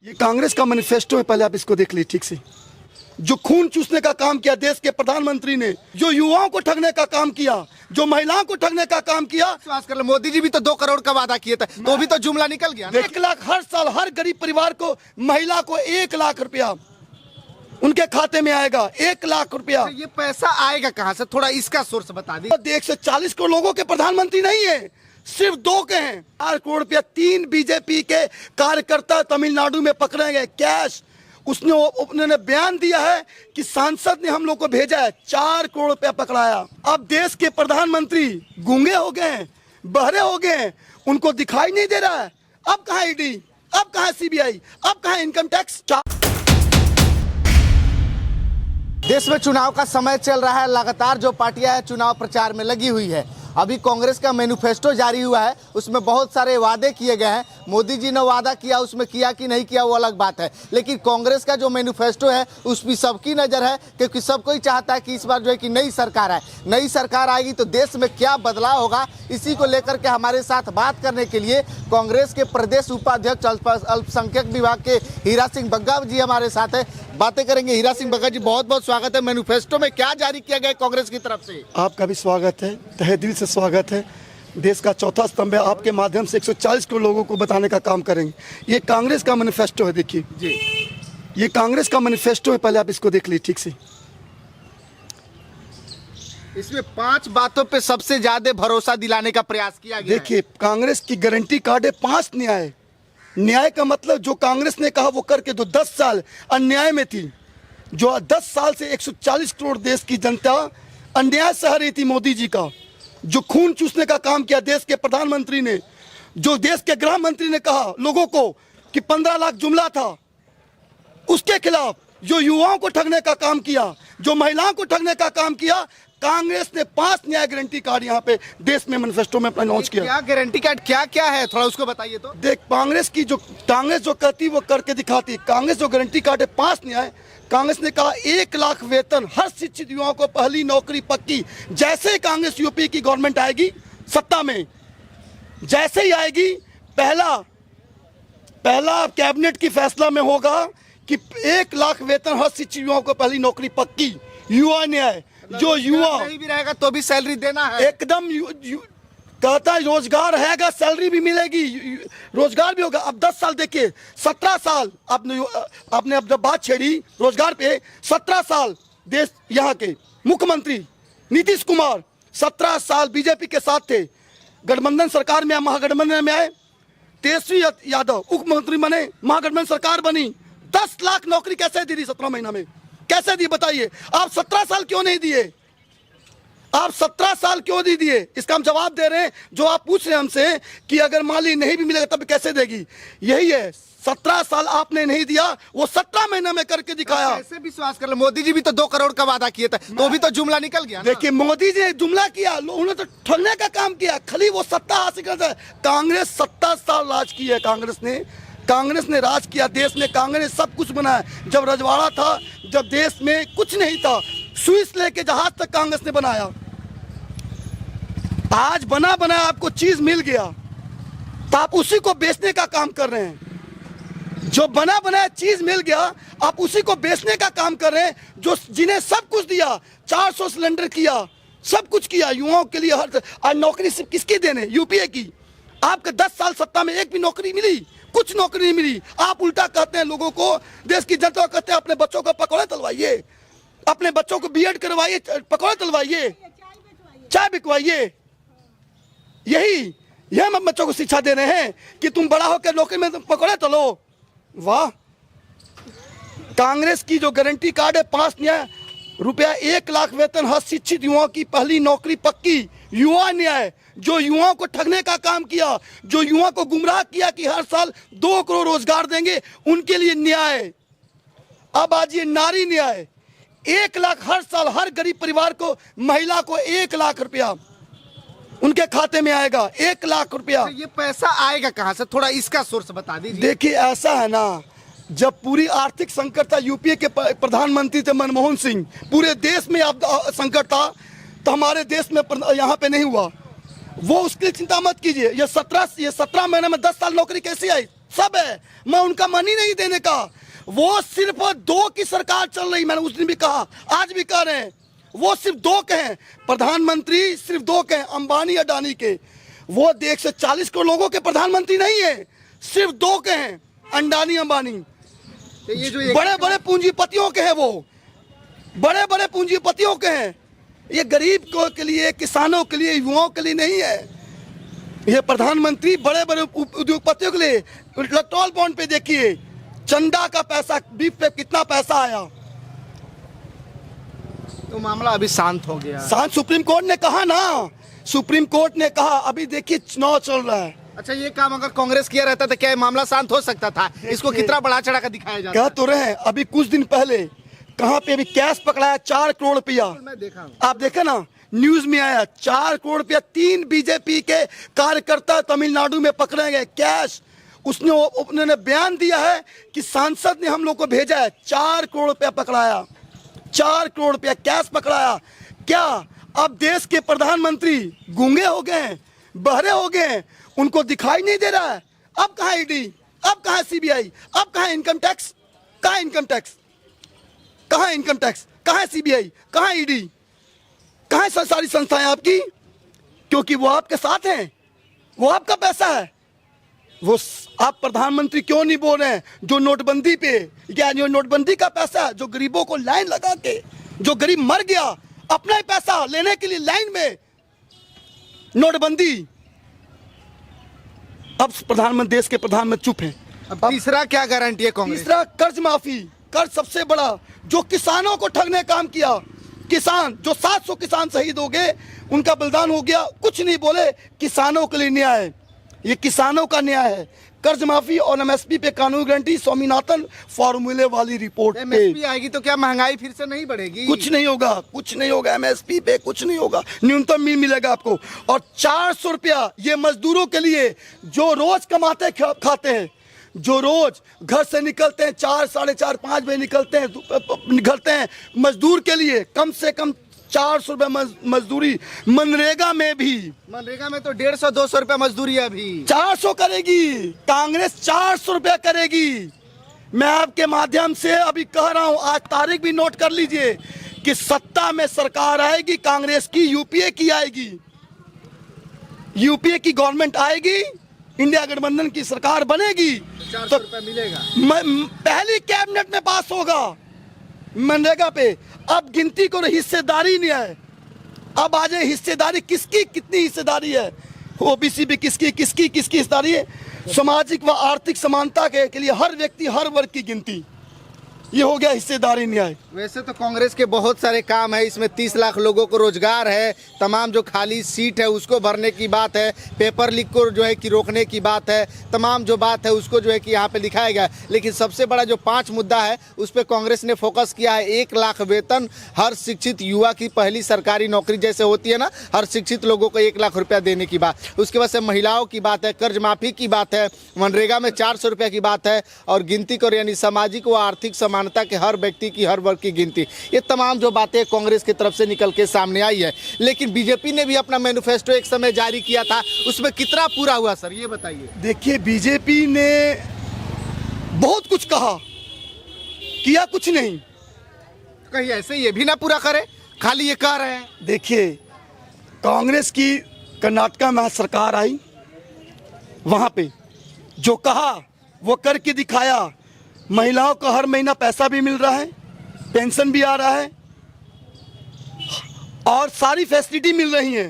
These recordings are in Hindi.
ये कांग्रेस का मैनिफेस्टो है, पहले आप इसको देख लीजिए ठीक से। जो खून चूसने का काम किया देश के प्रधानमंत्री ने, जो युवाओं को ठगने का काम किया, जो महिलाओं को ठगने का काम किया। विश्वास कर लो, मोदी जी भी तो 2 करोड़ का वादा किए थे, तो भी तो जुमला निकल गया ना। 1 लाख हर साल हर गरीब परिवार को, महिला को 1 लाख रुपया उनके खाते में आएगा। 1 लाख रुपया। तो ये पैसा आएगा कहाँ से, थोड़ा इसका सोर्स बता दी। 140 करोड़ लोगों के प्रधानमंत्री नहीं है, सिर्फ 2 के हैं। 4 करोड़ रुपया 3 बीजेपी के कार्यकर्ता तमिलनाडु में पकड़े गए कैश। उन्होंने बयान दिया है कि सांसद ने हम लोग को भेजा है, 4 करोड़ रुपया पकड़ाया। अब देश के प्रधानमंत्री गूंगे हो गए हैं, बहरे हो गए हैं, उनको दिखाई नहीं दे रहा है। अब कहाँ ईडी, अब कहाँ सीबीआई, अब कहाँ इनकम टैक्स। देश में चुनाव का समय चल रहा है, लगातार जो पार्टियां हैं चुनाव प्रचार में लगी हुई है। अभी कांग्रेस का मैनिफेस्टो जारी हुआ है, उसमें बहुत सारे वादे किए गए हैं। मोदी जी ने वादा किया, उसमें किया कि नहीं किया वो अलग बात है, लेकिन कांग्रेस का जो मैनिफेस्टो है उस पर सबकी नज़र है, क्योंकि सब कोई चाहता है कि इस बार जो है कि नई सरकार आए। नई सरकार आएगी तो देश में क्या बदलाव होगा, इसी को लेकर के हमारे साथ बात करने के लिए कांग्रेस के प्रदेश उपाध्यक्ष अल्पसंख्यक विभाग के हीरा सिंह बग्गा जी हमारे साथ है। बातें करेंगे। हीरा सिंह बग्गा जी, बहुत बहुत स्वागत है। मैनिफेस्टो में क्या जारी किया गया कांग्रेस की तरफ से? आपका भी स्वागत है, तहे दिल से स्वागत है। देश का चौथा स्तंभ है, आपके माध्यम से 140 करोड़ लोगों को बताने का काम करेंगे। ये कांग्रेस का मैनिफेस्टो है, देखिए जी, ये कांग्रेस का मैनिफेस्टो है, पहले आप इसको देख लीजिए ठीक से। इसमें 5 बातों पे सबसे ज्यादा भरोसा दिलाने का प्रयास किया गया। देखिए, कांग्रेस की गारंटी कार्ड है 5 न्याय। न्याय का मतलब जो कांग्रेस ने कहा वो करके दो। 10 साल अन्याय में थी, जो 10 साल से 140 करोड़ देश की जनता अन्याय सह रही थी। मोदी जी का जो खून चूसने का काम किया देश के प्रधानमंत्री ने, जो देश के गृह मंत्री ने कहा लोगों को कि 15 लाख जुमला था, उसके खिलाफ जो युवाओं को ठगने का काम किया, जो महिलाओं को ठगने का काम किया, कांग्रेस ने 5 न्याय गारंटी कार्ड यहाँ पे देश में मैनिफेस्टो में लॉन्च किया। क्या गारंटी कार्ड क्या क्या है, थोड़ा उसको बताइए तो। देख, कांग्रेस जो कहती वो करके दिखाती। कांग्रेस जो गारंटी कार्ड है 5 न्याय। कांग्रेस ने कहा 1 लाख वेतन, हर शिक्षित युवाओं को पहली नौकरी पक्की। जैसे ही कांग्रेस यूपी की गवर्नमेंट आएगी सत्ता में, जैसे ही आएगी, पहला कैबिनेट की फैसला में होगा कि 1 लाख वेतन, हर शिक्षित युवाओं को पहली नौकरी पक्की। युवा न्याय, जो युवा नहीं भी रहेगा तो भी सैलरी देना है एकदम। कहता है रोजगार रहेगा, सैलरी भी मिलेगी, रोजगार भी होगा। अब 10 साल देखिए, 17 साल आपने अब जब बात छेड़ी रोजगार पे, 17 साल देश यहाँ के मुख्यमंत्री नीतीश कुमार 17 साल बीजेपी के साथ थे। गठबंधन सरकार में, महागठबंधन में आए, तेजस्वी यादव उप मुख्यमंत्री बने, महागठबंधन सरकार बनी। 10 लाख नौकरी कैसे दी थी 17 महीना में, कैसे दी बताइए? आप 17 साल क्यों नहीं दिए? आप 17 साल क्यों नहीं दिए? इसका हम जवाब दे रहे हैं। जो आप पूछ रहे हैं हमसे कि अगर मान ली नहीं भी मिलेगा तब कैसे देगी, यही है। 17 साल आपने नहीं दिया, वो 17 महीना में करके दिखाया। कैसे विश्वास कर लो, मोदी जी भी तो 2 करोड़ का वादा किए थे, तो भी तो जुमला निकल गया ना। देखिए, मोदी जी ने जुमला किया, उन्होंने तो ठगने का काम किया, खाली वो सत्ता हासिल करता है। कांग्रेस 70 साल राज की है। कांग्रेस ने राज किया देश में। कांग्रेस ने सब कुछ बनाया। जब रजवाड़ा था, जब देश में कुछ नहीं था, स्विस लेके जहाज तक कांग्रेस ने बनाया। आज बना आपको चीज मिल गया तो आप उसी को बेचने का काम कर रहे हैं। जो बना बनाया चीज मिल गया, आप उसी को बेचने का काम कर रहे हैं। जो जिन्हें सब कुछ दिया, 400 सिलेंडर किया, सब कुछ किया युवाओं के लिए। आज नौकरी सिर्फ किसकी देने? यूपीए की। आपके 10 साल सत्ता में एक भी नौकरी मिली? कुछ नौकरी नहीं मिली। आप उल्टा कहते हैं लोगों को, देश की जनता को कहते हैं अपने बच्चों को पकौड़े तलवाइए, अपने बच्चों को बीएड करवाइए, पकौड़े तलवाइए, चाय बिकवाइए। यही हम बच्चों को शिक्षा दे रहे हैं कि तुम बड़ा होकर नौकरी में पकौड़े तलो। वाह! कांग्रेस की जो गारंटी कार्ड है 5 न्याय रुपया, 1 लाख वेतन, हर शिक्षित युवाओं की पहली नौकरी पक्की। युवा न्याय, जो युवाओं को ठगने का काम किया, जो युवा को गुमराह किया कि हर साल 2 करोड़ रोजगार देंगे, उनके लिए न्याय। अब आज ये नारी न्याय, 1 लाख हर साल हर गरीब परिवार को, महिला को 1 लाख रुपया उनके खाते में आएगा। 1 लाख रुपया। तो ये पैसा आएगा कहाँ से, थोड़ा इसका सोर्स बता दीजिए। देखिए, ऐसा है ना, जब पूरी आर्थिक संकट था, यूपीए के प्रधानमंत्री थे मनमोहन सिंह, पूरे देश में संकट था, तो हमारे देश में यहाँ पे नहीं हुआ। वो उसकी चिंता मत कीजिए। ये 17 महीने में 10 साल नौकरी कैसे आई? सब है। मैं उनका मन ही नहीं देने का। वो सिर्फ दो की सरकार चल रही, मैंने उस दिन भी कहा, आज भी कह रहे हैं, वो सिर्फ दो के हैं प्रधानमंत्री, सिर्फ दो के हैं, अंबानी अडानी के। वो देश से 40 करोड़ लोगों के प्रधानमंत्री नहीं है, सिर्फ दो के हैं, अंडानी अंबानी। तो ये जो बड़े बड़े पूंजीपतियों के हैं, वो बड़े बड़े पूंजीपतियों के हैं। ये गरीब के लिए, किसानों के लिए, युवाओं के लिए नहीं है। ये प्रधानमंत्री बड़े बड़े उद्योगपतियों के लिए। इलेक्ट्रॉल बॉन्ड पे देखिए, चंदा का पैसा, बीफ पे कितना पैसा आया। तो मामला अभी शांत हो गया। शांत, सुप्रीम कोर्ट ने कहा ना, सुप्रीम कोर्ट ने कहा। अभी देखिए चुनाव चल रहा है। अच्छा, ये काम अगर कांग्रेस किया रहता तो क्या ये मामला शांत हो सकता था? इसको कितना बढ़ा चढ़ा कर दिखाया जाता कह तो रहे हैं। अभी कुछ दिन पहले कहाँ पे अभी कैश पकड़ाया 4 करोड़ रुपया। मैं देखा हूं। आप देखे ना, न्यूज में आया 4 करोड़ रुपया। 3 बीजेपी के कार्यकर्ता तमिलनाडु में पकड़े गए कैश। उन्होंने बयान दिया है कि सांसद ने हम लोग को भेजा है। 4 करोड़ रुपया पकड़ाया, 4 करोड़ रुपया कैश पकड़ाया। क्या अब देश के प्रधानमंत्री गूंगे हो गए हैं, बहरे हो गए हैं, उनको दिखाई नहीं दे रहा है? अब कहाँ ईडी, अब कहाँ सीबीआई, अब कहाँ इनकम टैक्स? कहाँ इनकम टैक्स, कहाँ इनकम टैक्स, कहाँ सीबीआई, कहाँ ईडी, कहाँ सारी संस्थाएं आपकी? क्योंकि वो आपके साथ हैं, वो आपका पैसा है। वो आप प्रधानमंत्री क्यों नहीं बोल रहे हैं जो नोटबंदी पे, या जो नोटबंदी का पैसा, जो गरीबों को लाइन लगा के, जो गरीब मर गया अपना ही पैसा लेने के लिए लाइन में, नोटबंदी। अब प्रधानमंत्री, देश के प्रधानमंत्री चुप हैं। अब तीसरा क्या गारंटी है कांग्रेस? तीसरा कर्ज माफी। कर्ज सबसे बड़ा, जो किसानों को ठगने काम किया, किसान जो 700 किसान शहीद हो गए, उनका बलिदान हो गया, कुछ नहीं बोले। किसानों के लिए न्याय, ये किसानों का न्याय है। कर्ज माफी और एमएसपी पे कानूनी गारंटी, स्वामीनाथन फॉर्मूले वाली रिपोर्ट पे। एमएसपी आएगी तो क्या महंगाई फिर से नहीं बढ़ेगी? कुछ नहीं होगा, कुछ नहीं होगा। एमएसपी पे कुछ नहीं होगा, न्यूनतम मिलेगा आपको। और 400 रुपया ये मजदूरों के लिए जो रोज कमाते खाते हैं, जो रोज घर से निकलते हैं, 4, साढ़े 4, 5 बजे निकलते हैं मजदूर के लिए कम से कम 400 रुपये मजदूरी। मनरेगा में भी, मनरेगा में तो 150-200 रुपया मजदूरी है अभी। 400 करेगी कांग्रेस, 400 रुपया करेगी। मैं आपके माध्यम से अभी कह रहा हूं, आज तारीख भी नोट कर लीजिए कि सत्ता में सरकार आएगी कांग्रेस की, यूपीए की आएगी, यूपीए की गवर्नमेंट आएगी, इंडिया गठबंधन की सरकार बनेगी 400 रुपया मिलेगा। पहली कैबिनेट में पास होगा मनरेगा पे। अब गिनती को हिस्सेदारी नहीं है। अब आ जाए हिस्सेदारी, किसकी कितनी हिस्सेदारी है, ओबीसी भी किसकी किसकी किसकी हिस्सेदारी है। सामाजिक व आर्थिक समानता के लिए हर व्यक्ति, हर वर्ग की गिनती, ये हो गया हिस्सेदारी न्याय। वैसे तो कांग्रेस के बहुत सारे काम है, इसमें 30 लाख लोगों को रोजगार है, तमाम जो खाली सीट है उसको भरने की बात है, पेपर लीक को जो है कि रोकने की बात है, तमाम जो बात है उसको जो है कि यहाँ पे लिखाया गया है। लेकिन सबसे बड़ा जो 5 मुद्दा है उस पर कांग्रेस ने फोकस किया है। 1 लाख वेतन हर शिक्षित युवा की पहली सरकारी नौकरी जैसे होती है ना, हर शिक्षित लोगों को 1 लाख रुपया देने की बात। उसके बाद से महिलाओं की बात है, कर्ज माफी की बात है, मनरेगा में 400 रुपया की बात है, और गिनती करो यानी सामाजिक व आर्थिक समानता के हर व्यक्ति की, हर वर्ग की गिनती। ये तमाम जो बातें कांग्रेस की तरफ से निकल के सामने आई है। लेकिन बीजेपी ने भी अपना मैनिफेस्टो एक समय जारी किया था, उसमें कितना पूरा हुआ सर, ये बताइए। देखिए, बीजेपी ने बहुत कुछ कहा, किया कुछ नहीं। कहीं ऐसे ये भी ना पूरा करे, खाली ये कह रहे हैं। देखिए, कांग्रेस की कर्नाटका में सरकार आई, वहां पे जो कहा वो करके दिखाया। महिलाओं को हर महीना पैसा भी मिल रहा है, पेंशन भी आ रहा है, और सारी फैसिलिटी मिल रही है।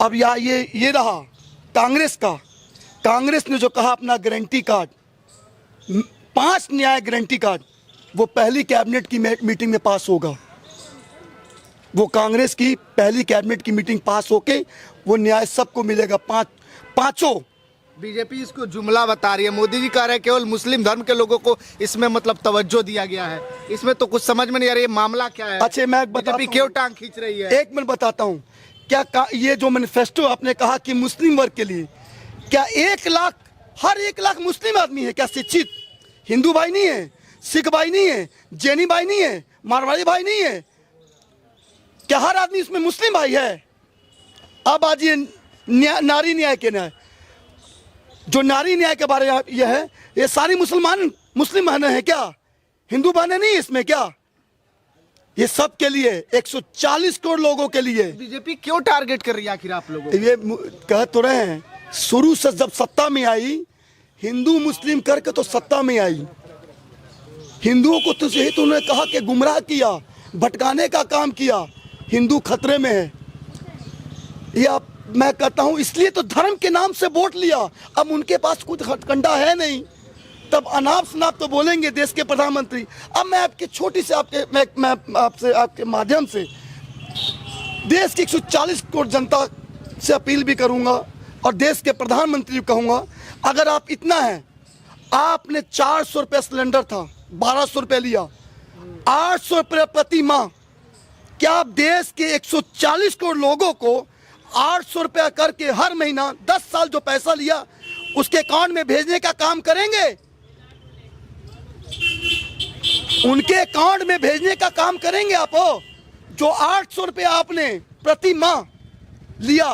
अब ये रहा कांग्रेस का। कांग्रेस ने जो कहा अपना गारंटी कार्ड, 5 न्याय गारंटी कार्ड, वो पहली कैबिनेट की मीटिंग में पास होगा। वो कांग्रेस की पहली कैबिनेट की मीटिंग पास होके वो न्याय सबको मिलेगा, पांचों। बीजेपी इसको जुमला बता रही है। मोदी जी कह रहे हैं केवल मुस्लिम धर्म के लोगों को इसमें मतलब तवज्जो दिया गया है। इसमें तो कुछ समझ में नहीं आ रही है, मामला क्या है? अच्छा, मैं बीजेपी क्यों टांग खींच रही है? एक मिनट बताता हूँ। क्या ये जो मैनिफेस्टो आपने कहा कि मुस्लिम वर्ग के लिए, क्या 1 लाख, हर 1 लाख मुस्लिम आदमी है क्या शिक्षित? हिंदू भाई नहीं है, सिख भाई नहीं है, जैनी भाई नहीं है, मारवाड़ी भाई नहीं है, क्या हर आदमी इसमें मुस्लिम भाई है? अब आज ये नारी न्याय के न्याय, जो नारी न्याय के बारे में यह है, ये सारी मुस्लिम बहनें हैं क्या? हिंदू बहनें नहीं इसमें क्या? ये सब के लिए 140 करोड़ लोगों के लिए। बीजेपी क्यों टारगेट कर रही है आखिर आप लोगों को? ये कह तो रहे हैं, शुरू से जब सत्ता में आई, हिंदू मुस्लिम करके तो सत्ता में आई। हिंदुओं को तो यही तो उन्होंने कहा कि गुमराह किया, भटकाने का काम किया, हिंदू खतरे में है। ये आप मैं कहता हूं, इसलिए तो धर्म के नाम से वोट लिया। अब उनके पास कुछ हथकंडा है नहीं, तब अनाप शनाप तो बोलेंगे देश के प्रधानमंत्री। अब मैं आपकी छोटी से मैं आपसे आपके माध्यम से देश की 140 करोड़ जनता से अपील भी करूंगा और देश के प्रधानमंत्री को कहूंगा, अगर आप इतना है, आपने 400 रुपये सिलेंडर था, 1200 रुपये लिया, 800 रुपये प्रति माह। क्या आप देश के 140 करोड़ लोगों को 800 रुपया करके हर महीना 10 साल जो पैसा लिया उसके अकाउंट में भेजने का काम करेंगे? उनके अकाउंट में भेजने का काम करेंगे आप? जो 800 रुपया आपने प्रति माह लिया,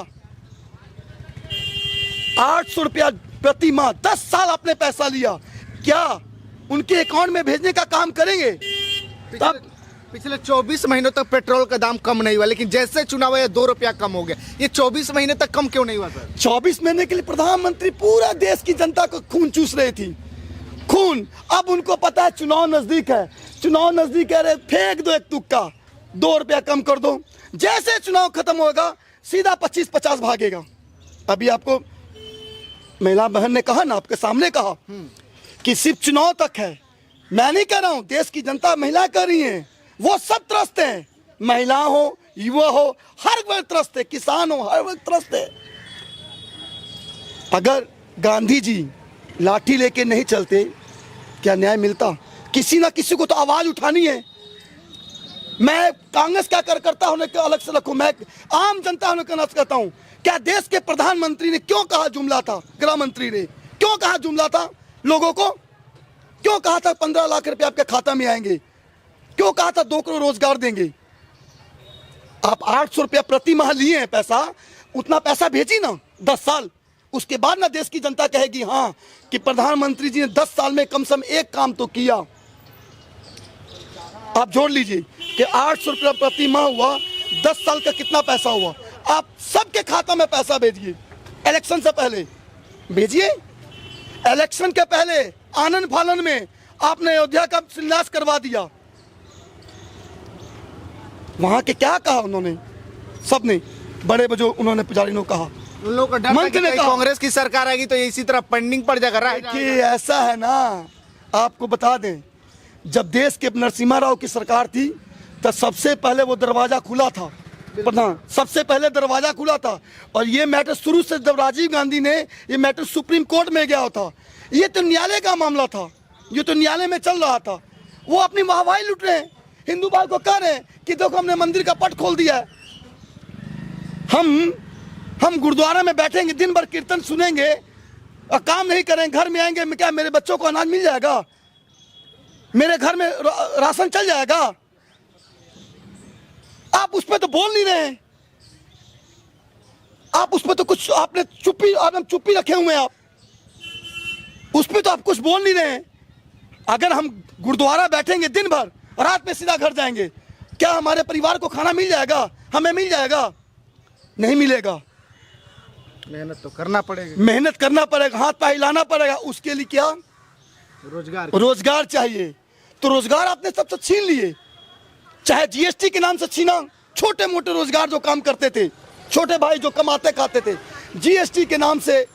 800 रुपया प्रति माह, 10 साल आपने पैसा लिया, क्या उनके अकाउंट में भेजने का काम करेंगे? तब पिछले 24 महीनों तक पेट्रोल का दाम कम नहीं हुआ, लेकिन जैसे चुनाव है 2 रुपया कम हो गया। ये 24 महीने तक कम क्यों नहीं हुआ सर? 24 महीने के लिए प्रधानमंत्री पूरा देश की जनता को खून चूस रही थी, खून। अब उनको पता है चुनाव नजदीक है, चुनाव नजदीक है, फेंक दो एक तुक्का, 2 रुपया कम कर दो। जैसे चुनाव खत्म होगा सीधा 25-50 भागेगा। अभी आपको महिला बहन ने कहा ना, आपके सामने कहा कि सिर्फ चुनाव तक है। मैं नहीं कह रहा हूं, देश की जनता, महिला कर रही है, वो सब त्रस्त हैं, महिला हो, युवा हो, हर वर्ग त्रस्त है, किसान हो, हर वर्ग त्रस्त है। अगर गांधी जी लाठी लेके नहीं चलते, क्या न्याय मिलता? किसी ना किसी को तो आवाज उठानी है। मैं कांग्रेस का कार्यकर्ता होने के अलग से रखूं, मैं आम जनता होने का अलग कहता हूं। क्या देश के प्रधानमंत्री ने क्यों कहा जुमला था? गृह मंत्री ने क्यों कहा जुमला था? लोगों को क्यों कहा था 15 लाख रुपए आपके खाता में आएंगे? क्यों कहा था 2 करोड़ रोजगार देंगे? आप 800 रुपया प्रति माह लिए हैं पैसा, उतना पैसा भेजी ना 10 साल, उसके बाद ना देश की जनता कहेगी हाँ कि प्रधानमंत्री जी ने 10 साल में कम से कम एक काम तो किया। आप जोड़ लीजिए कि 800 रुपया प्रति माह हुआ, 10 साल का कितना पैसा हुआ। आप सबके खाता में पैसा भेजिए, इलेक्शन से पहले भेजिए। इलेक्शन के पहले आनंद फानन में आपने अयोध्या का शिलान्यास करवा दिया। वहां के क्या कहा उन्होंने, सबने, बड़े बजो उन्होंने, पुजारी ने कहा, उन लोगों का डर था कि कांग्रेस की सरकार आएगी तो ये इसी तरह पेंडिंग पड़ जाएगा। कि ऐसा है ना, आपको बता दें, जब देश के नरसिम्हा राव की सरकार थी तो सबसे पहले वो दरवाजा खुला था, प्रधान, सबसे पहले दरवाजा खुला था। और ये मैटर शुरू से जब राजीव गांधी ने ये मैटर सुप्रीम कोर्ट में गया था, ये तो न्यायालय का मामला था, ये तो न्यायालय में चल रहा था। वो अपनी वाहवाही लूट रहे हैं, हिंदू भाई को कह रहे हैं कि देखो हमने मंदिर का पट खोल दिया है। हम गुरुद्वारा में बैठेंगे, दिन भर कीर्तन सुनेंगे और काम नहीं करेंगे, घर में आएंगे, क्या मेरे बच्चों को अनाज मिल जाएगा? मेरे घर में राशन चल जाएगा? आप उस पर तो बोल नहीं रहे हैं, आप उस पर तो कुछ, आपने चुप्पी रखे हुए हैं, आप उस पर तो आप कुछ बोल नहीं रहे हैं। अगर हम गुरुद्वारा बैठेंगे दिन भर, रात में सीधा घर जाएंगे, क्या हमारे परिवार को खाना मिल जाएगा? हमें मिल जाएगा? नहीं मिलेगा। मेहनत तो करना पड़ेगा, मेहनत करना पड़ेगा, हाथ पाई लाना पड़ेगा। उसके लिए क्या? रोजगार चाहिए। तो रोजगार आपने सबसे छीन लिए, चाहे जीएसटी के नाम से छीना, छोटे मोटे रोजगार जो काम करते थे, छोटे भाई जो कमाते खाते थे, जीएसटी के नाम से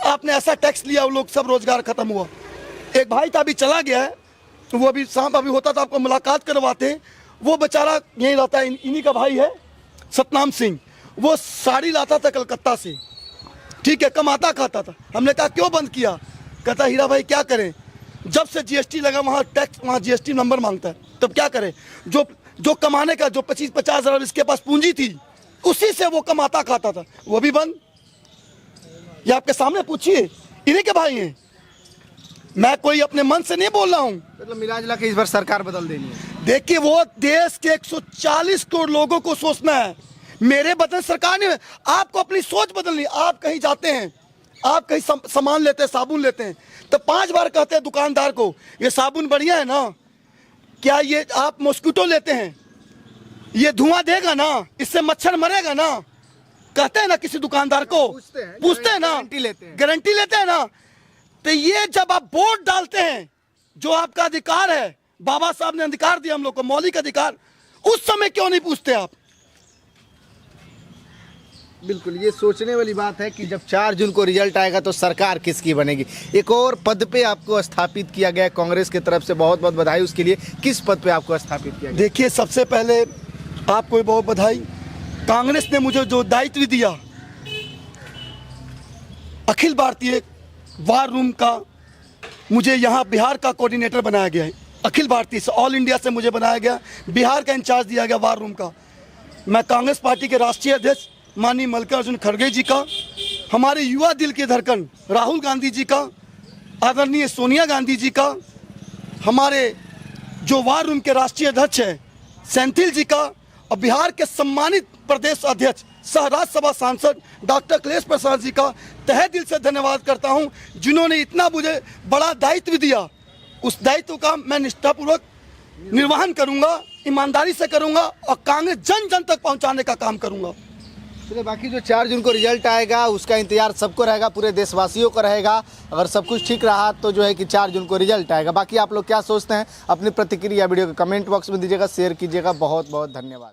आपने ऐसा टैक्स लिया, वो लोग सब रोजगार खत्म हुआ। एक भाई था, अभी चला गया है, वो अभी सांप अभी होता था, आपको मुलाकात करवाते। वो बेचारा यहीं रहता है, इन्हीं का भाई है, सतनाम सिंह। वो साड़ी लाता था कलकत्ता से, ठीक है, कमाता खाता था। हमने कहा क्यों बंद किया? कहता हीरा भाई क्या करें, जब से जीएसटी लगा वहाँ टैक्स, वहाँ जीएसटी नंबर मांगता है, तब क्या करें? जो कमाने का, जो 25-50 हज़ार इसके पास पूंजी थी, उसी से वो कमाता खाता था, वो भी बंद। ये आपके सामने पूछिए, इन्हीं के भाई हैं। मैं कोई अपने मन से नहीं बोल रहा हूँ। मतलब मिला जुला के इस बार सरकार बदल देनी है। देखिए, वो देश के 140 करोड़ लोगों को सोचना है, मेरे बदल सरकार नहीं। आपको अपनी सोच बदलनी। आप कहीं जाते हैं, आप कहीं सामान लेते हैं, साबुन लेते हैं, तो 5 बार कहते हैं दुकानदार को ये साबुन बढ़िया है ना, क्या ये आप मॉस्किटो लेते हैं, ये धुआं देगा ना, इससे मच्छर मरेगा ना, कहते हैं ना किसी दुकानदार को, पूछते हैं ना, गारंटी लेते हैं ना। तो ये जब आप वोट डालते हैं, जो आपका अधिकार है, बाबा साहब ने अधिकार दिया हम लोग को, मौलिक अधिकार, उस समय क्यों नहीं पूछते आप? बिल्कुल, ये सोचने वाली बात है कि जब 4 जून को रिजल्ट आएगा तो सरकार किसकी बनेगी। एक और पद पे आपको स्थापित किया गया है कांग्रेस की तरफ से, बहुत बहुत बधाई उसके लिए। किस पद पे आपको स्थापित किया गया? देखिए, सबसे पहले आपको बहुत बधाई। कांग्रेस ने मुझे जो दायित्व दिया, अखिल भारतीय वार रूम का, मुझे यहाँ बिहार का कोऑर्डिनेटर बनाया गया है। अखिल भारतीय से, ऑल इंडिया से मुझे बनाया गया, बिहार का इंचार्ज दिया गया वार रूम का। मैं कांग्रेस पार्टी के राष्ट्रीय अध्यक्ष माननीय मल्लिकार्जुन खड़गे जी का, हमारे युवा दिल के धड़कन राहुल गांधी जी का, आदरणीय सोनिया गांधी जी का, हमारे जो वार रूम के राष्ट्रीय अध्यक्ष हैं सेंथिल जी का, और बिहार के सम्मानित प्रदेश अध्यक्ष सह राज्यसभा सांसद डॉक्टर अखिलेश प्रसाद जी का तहे दिल से धन्यवाद करता हूं, जिन्होंने इतना मुझे बड़ा दायित्व दिया। उस दायित्व का मैं निष्ठापूर्वक निर्वहन करूंगा, ईमानदारी से करूंगा, और कांग्रेस जन जन तक पहुंचाने का काम करूंगा। चलिए, बाकी जो 4 जून को रिजल्ट आएगा उसका इंतजार सबको रहेगा, पूरे देशवासियों को रहेगा। अगर सब कुछ ठीक रहा तो जो है कि 4 जून को रिजल्ट आएगा। बाकी आप लोग क्या सोचते हैं, अपनी प्रतिक्रिया वीडियो के कमेंट बॉक्स में दीजिएगा, शेयर कीजिएगा। बहुत बहुत धन्यवाद।